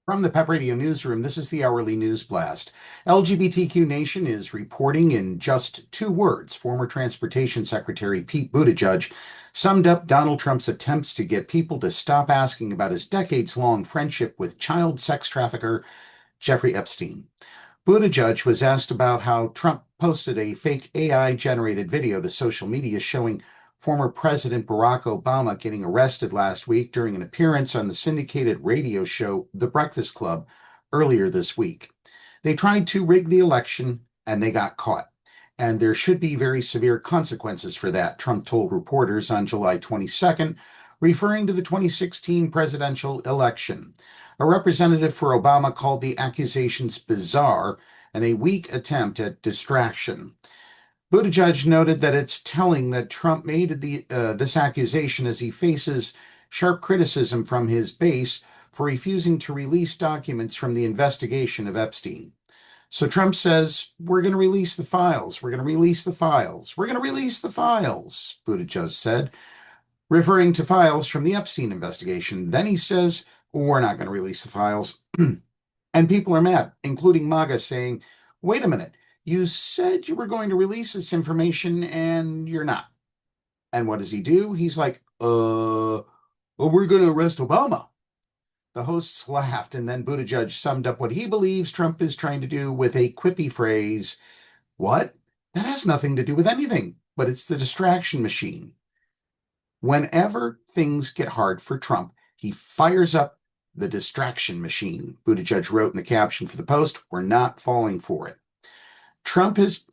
From the PEP Radio Newsroom, this is the Hourly News Blast. LGBTQ Nation is reporting in just 2 words. Former Transportation Secretary Pete Buttigieg summed up Donald Trump's attempts to get people to stop asking about his decades-long friendship with child sex trafficker Jeffrey Epstein. Buttigieg was asked about how Trump posted a fake AI-generated video to social media showing former President Barack Obama getting arrested last week during an appearance on the syndicated radio show The Breakfast Club earlier this week. They tried to rig the election and they got caught. And there should be very severe consequences for that, Trump told reporters on July 22nd, referring to the 2016 presidential election. A representative for Obama called the accusations bizarre and a weak attempt at distraction. Buttigieg noted that it's telling that Trump made this accusation as he faces sharp criticism from his base for refusing to release documents from the investigation of Epstein. So Trump says, we're going to release the files. We're going to release the files. We're going to release the files, Buttigieg said, referring to files from the Epstein investigation. Then he says, we're not going to release the files. And people are mad, including MAGA, saying, wait a minute. You said you were going to release this information and you're not. And what does he do? He's like, well, we're going to arrest Obama. The hosts laughed, and then Buttigieg summed up what he believes Trump is trying to do with a quippy phrase. What? That has nothing to do with anything, but it's the distraction machine. Whenever things get hard for Trump, he fires up the distraction machine. Buttigieg wrote in the caption for the post, we're not falling for it. Trump has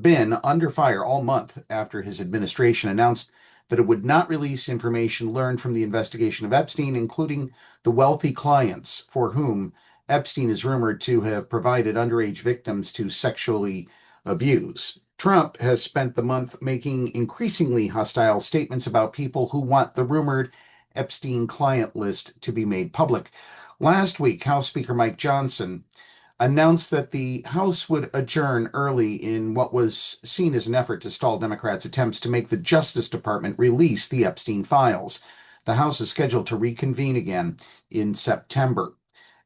been under fire all month after his administration announced that it would not release information learned from the investigation of Epstein, including the wealthy clients for whom Epstein is rumored to have provided underage victims to sexually abuse. Trump has spent the month making increasingly hostile statements about people who want the rumored Epstein client list to be made public. Last week, House Speaker Mike Johnson announced that the House would adjourn early in what was seen as an effort to stall Democrats' attempts to make the Justice Department release the Epstein files. The House is scheduled to reconvene again in September.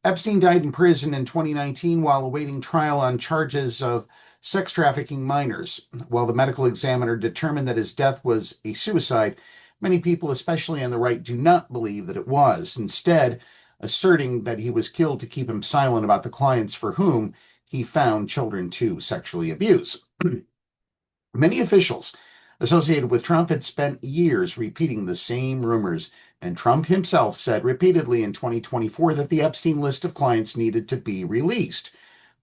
Epstein died in prison in 2019 while awaiting trial on charges of sex trafficking minors. While the medical examiner determined that his death was a suicide, many people, especially on the right, do not believe that it was. Instead, asserting that he was killed to keep him silent about the clients for whom he found children to sexually abuse. Many officials associated with Trump had spent years repeating the same rumors, and Trump himself said repeatedly in 2024 that the Epstein list of clients needed to be released.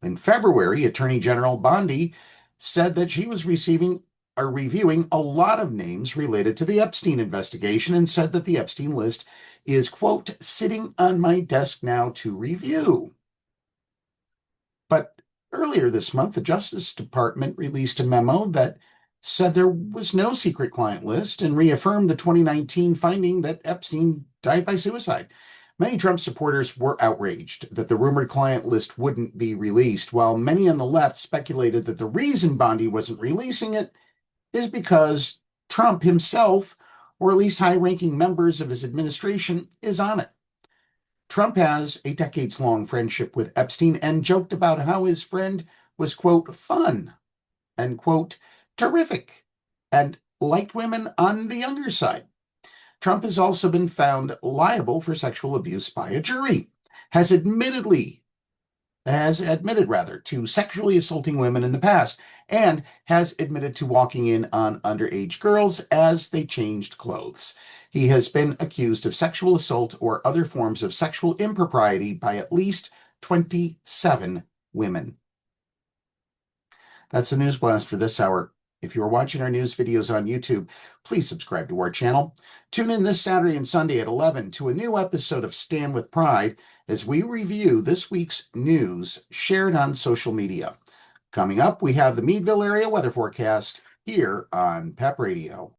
In February, Attorney General Bondi said that she was reviewing a lot of names related to the Epstein investigation and said that the Epstein list is, quote, sitting on my desk now to review. But earlier this month, the Justice Department released a memo that said there was no secret client list and reaffirmed the 2019 finding that Epstein died by suicide. Many Trump supporters were outraged that the rumored client list wouldn't be released, while many on the left speculated that the reason Bondi wasn't releasing it is because Trump himself, or at least high-ranking members of his administration, is on it. Trump has a decades-long friendship with Epstein and joked about how his friend was, quote, fun and, quote, terrific and liked women on the younger side. Trump has also been found liable for sexual abuse by a jury, has admitted to sexually assaulting women in the past, and has admitted to walking in on underage girls as they changed clothes. He has been accused of sexual assault or other forms of sexual impropriety by at least 27 women. That's the News Blast for this hour. If you are watching our news videos on YouTube, please subscribe to our channel. Tune in this Saturday and Sunday at 11 to a new episode of Stand with Pride as we review this week's news shared on social media. Coming up, we have the Meadville area weather forecast here on PEP Radio.